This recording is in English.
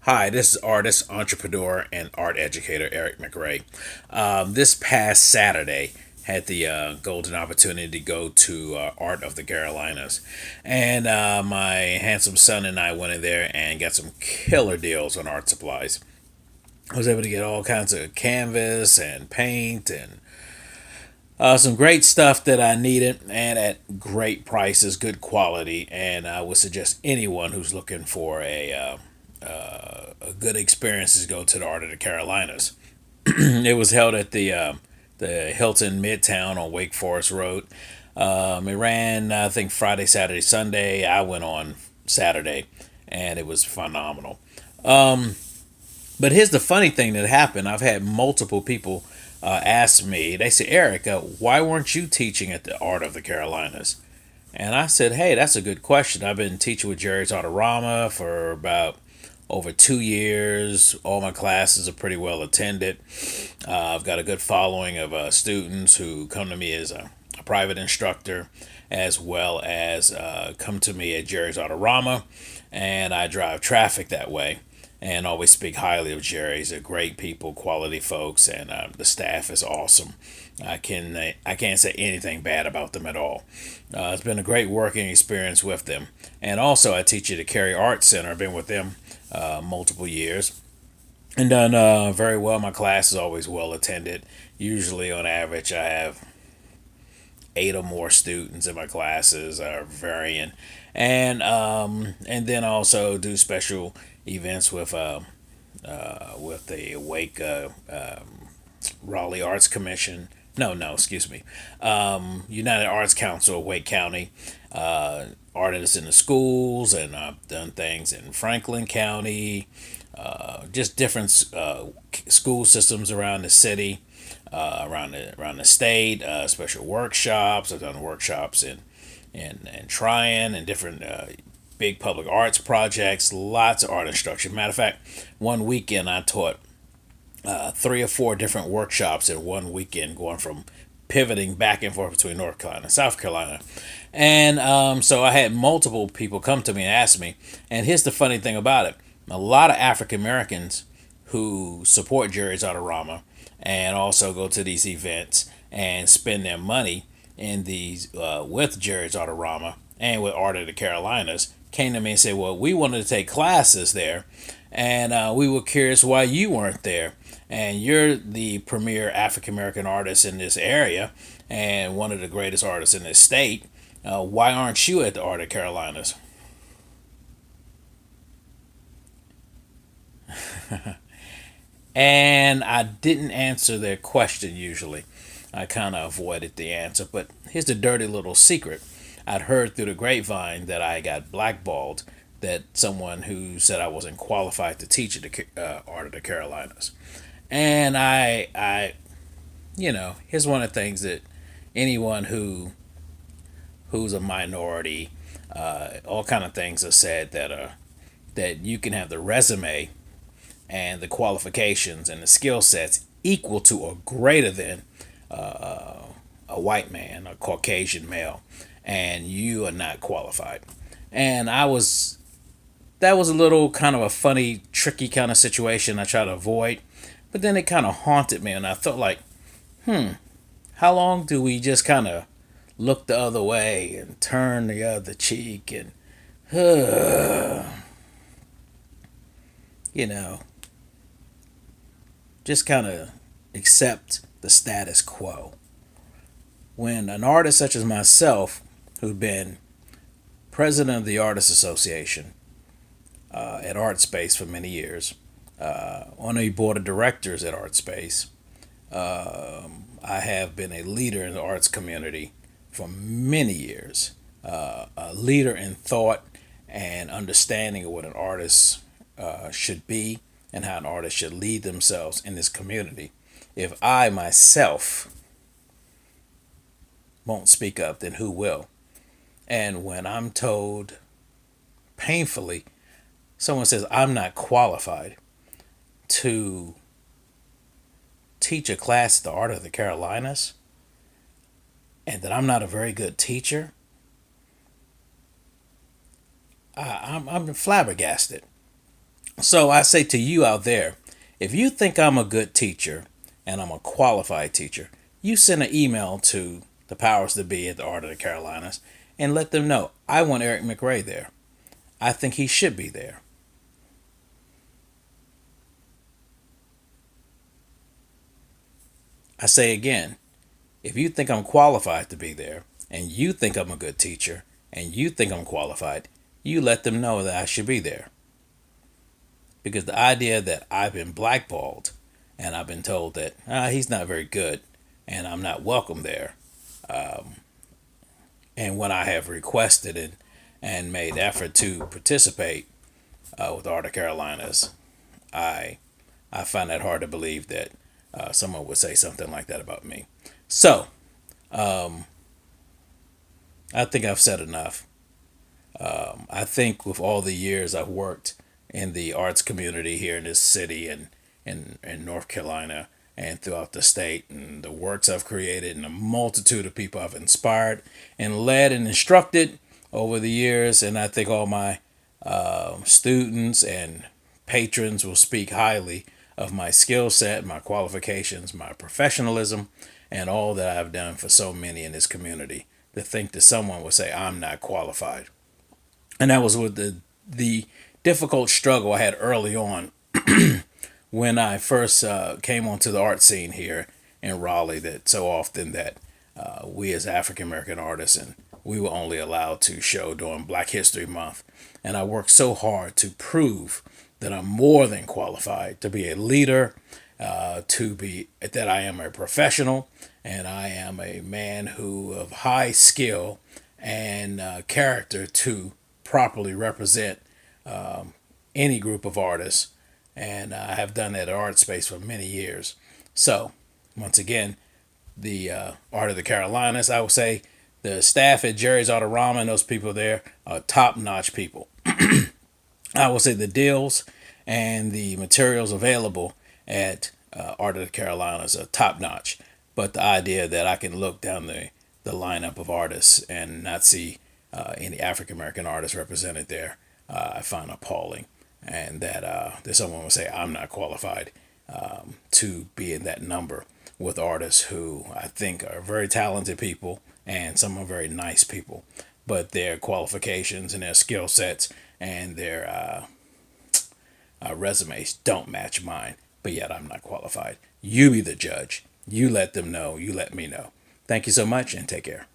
Hi, this is artist, entrepreneur, and art educator Eric McRae. This past Saturday, had the golden opportunity to go to Art of the Carolinas, and my handsome son and I went in there and got some killer deals on art supplies. I was able to get all kinds of canvas and paint and some great stuff that I needed and at great prices, good quality. And I would suggest anyone who's looking for a good experience to go to the Art of the Carolinas. It was held at the Hilton Midtown on Wake Forest Road. It ran, I think, Friday, Saturday, Sunday. I went on Saturday, and it was phenomenal. But here's the funny thing that happened. I've had multiple people ask me. They say, Eric, why weren't you teaching at the Art of the Carolinas? And I said, hey, that's a good question. I've been teaching with Jerry's Autorama for about over 2 years. All my classes are pretty well attended. I've got a good following of students who come to me as a private instructor, as well as come to me at Jerry's Autorama, and I drive traffic that way. And always speak highly of Jerry's. They're great people, quality folks, and the staff is awesome. I can't say anything bad about them at all. It's been a great working experience with them. And also, I teach at the Cary Arts Center. I've been with them multiple years and done very well. My class is always well attended. Usually, on average, I have eight or more students in my classes are varying, and then also do special events with the Wake Raleigh Arts Commission. No, excuse me. United Arts Council of Wake County. Artists in the schools, and I've done things in Franklin County, just different school systems around the city, around the state. Special workshops. I've done workshops in Tryon and different big public arts projects. Lots of art instruction. Matter of fact, one weekend I taught three or four different workshops in one weekend, going from pivoting back and forth between North Carolina and South Carolina. And so I had multiple people come to me and ask me. And here's the funny thing about it: a lot of African Americans who support Jerry's Autorama and also go to these events and spend their money in these with Jerry's Autorama and with Art of the Carolinas came to me and said, well, we wanted to take classes there, and we were curious why you weren't there. And you're the premier African American artist in this area and one of the greatest artists in this state. Why aren't you at the Art of Carolinas? And I didn't answer their question usually. I kind of avoided the answer. But here's the dirty little secret: I'd heard through the grapevine that I got blackballed, that someone who said I wasn't qualified to teach at the Art of the Carolinas. And here's one of the things that anyone who's a minority, all kind of things are said that you can have the resume and the qualifications and the skill sets equal to or greater than a white man, a Caucasian male, and you are not qualified. And that was a little kind of a funny, tricky kind of situation I try to avoid. But then it kind of haunted me, and I felt like, how long do we just kind of look the other way and turn the other cheek and, you know, just kind of accept the status quo? When an artist such as myself, who'd been president of the Artists Association at ArtSpace for many years, on a board of directors at ArtSpace, I have been a leader in the arts community for many years, a leader in thought and understanding of what an artist should be and how an artist should lead themselves in this community. If I myself won't speak up, then who will? And when I'm told painfully, someone says I'm not qualified to teach a class at the Art of the Carolinas and that I'm not a very good teacher, I'm flabbergasted. So I say to you out there, if you think I'm a good teacher and I'm a qualified teacher, you send an email to the powers that be at the Art of the Carolinas and let them know I want Eric McRae there. I think he should be there. I say again, if you think I'm qualified to be there and you think I'm a good teacher and you think I'm qualified, you let them know that I should be there. Because the idea that I've been blackballed and I've been told that he's not very good and I'm not welcome there, and when I have requested and made effort to participate with Art of Carolinas, I I find that hard to believe that someone would say something like that about me. So I think I've said enough. I think with all the years I've worked in the arts community here in this city and in North Carolina and throughout the state, and the works I've created and the multitude of people I've inspired and led and instructed over the years, and I think all my students and patrons will speak highly of my skill set, my qualifications, my professionalism, and all that I've done for so many in this community. To think that someone would say I'm not qualified, and that was with the difficult struggle I had early on when I first came onto the art scene here in Raleigh. That so often that we as African American artists and we were only allowed to show during Black History Month, and I worked so hard to prove that I'm more than qualified to be a leader, to be that I am a professional and I am a man who of high skill and character to properly represent any group of artists, and I have done that at Art Space for many years. So, once again, the Art of the Carolinas, I would say the staff at Jerry's Autorama and those people there are top notch people. I would say the deals and the materials available at Art of the Carolinas are top notch. But the idea that I can look down the lineup of artists and not see any African American artists represented there, I find appalling. And that someone would say I'm not qualified to be in that number with artists who I think are very talented people and some are very nice people, but their qualifications and their skill sets and their resumes don't match mine. But yet I'm not qualified. You be the judge. You let them know. You let me know. Thank you so much and take care.